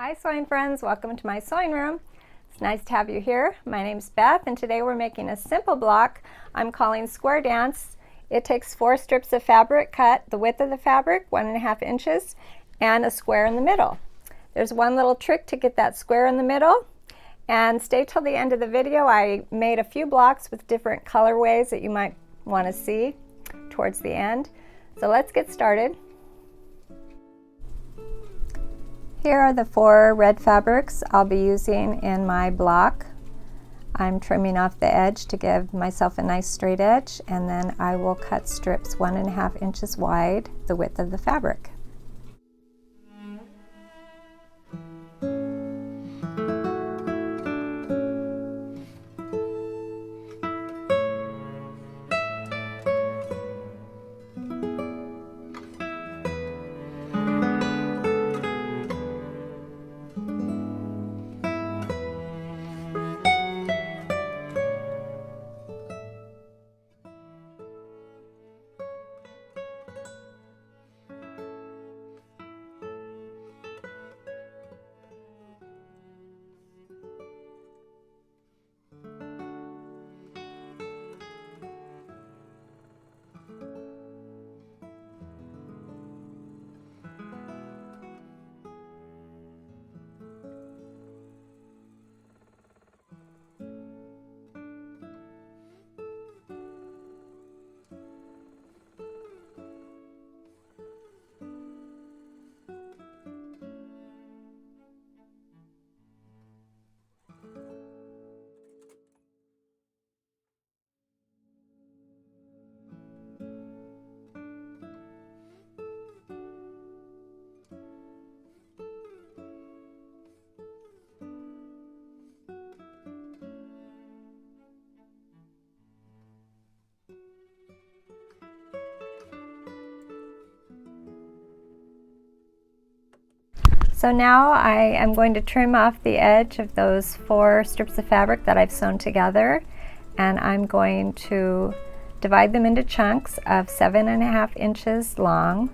Hi sewing friends, welcome to my sewing room. It's nice to have you here. My name's Beth and today we're making a simple block I'm calling Square Dance. It takes 4 strips of fabric cut the width of the fabric, 1.5 inches, and a square in the middle. There's one little trick to get that square in the middle, and stay till the end of the video. I made a few blocks with different colorways that you might want to see towards the end. So let's get started. Here are the 4 red fabrics I'll be using in my block. I'm trimming off the edge to give myself a nice straight edge, and then I will cut strips 1.5 inches wide, the width of the fabric. So now I am going to trim off the edge of those 4 strips of fabric that I've sewn together, and I'm going to divide them into chunks of 7.5 inches long.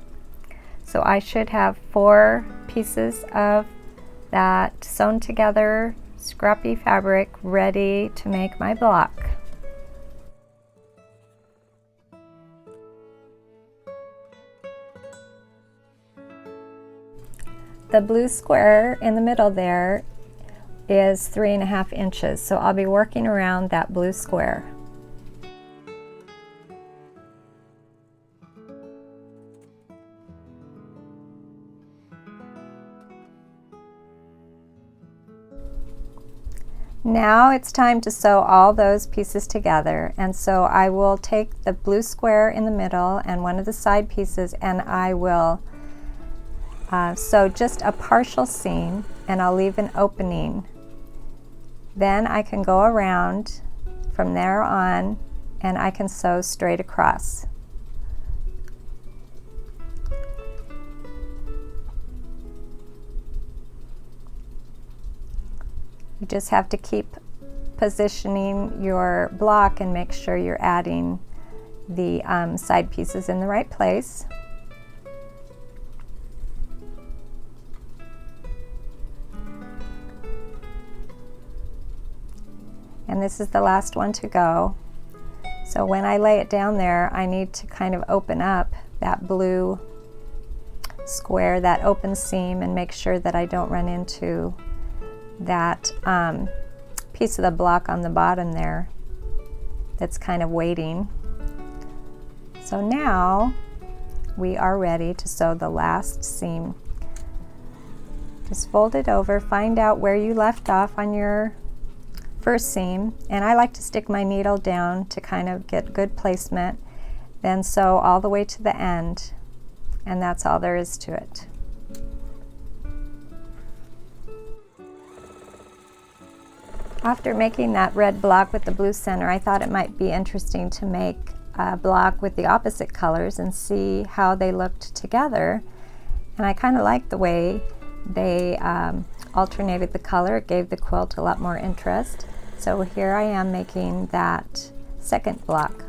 So I should have 4 pieces of that sewn together scrappy fabric ready to make my block. The blue square in the middle there is 3.5 inches, so I'll be working around that blue square. Now it's time to sew all those pieces together, and so I will take the blue square in the middle and one of the side pieces, and I will sew just a partial seam, and I'll leave an opening. Then I can go around from there on and I can sew straight across. You just have to keep positioning your block and make sure you're adding the side pieces in the right place. And this is the last one to go. So when I lay it down there, I need to kind of open up that blue square, that open seam, and make sure that I don't run into that piece of the block on the bottom there that's kind of waiting. So now we are ready to sew the last seam. Just fold it over, find out where you left off on your first seam, and I like to stick my needle down to kind of get good placement, then sew all the way to the end, and that's all there is to it. After making that red block with the blue center, I thought it might be interesting to make a block with the opposite colors and see how they looked together, and I kind of like the way they alternated the color. It gave the quilt a lot more interest. So here I am making that second block.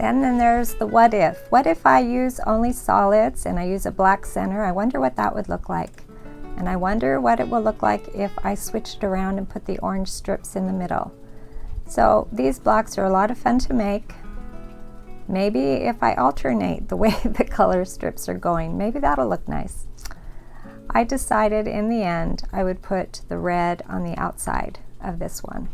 Then there's the what if. What if I use only solids and I use a black center? I wonder what that would look like. And I wonder what it will look like if I switched around and put the orange strips in the middle. So these blocks are a lot of fun to make. Maybe if I alternate the way the color strips are going, maybe that'll look nice. I decided in the end I would put the red on the outside of this one.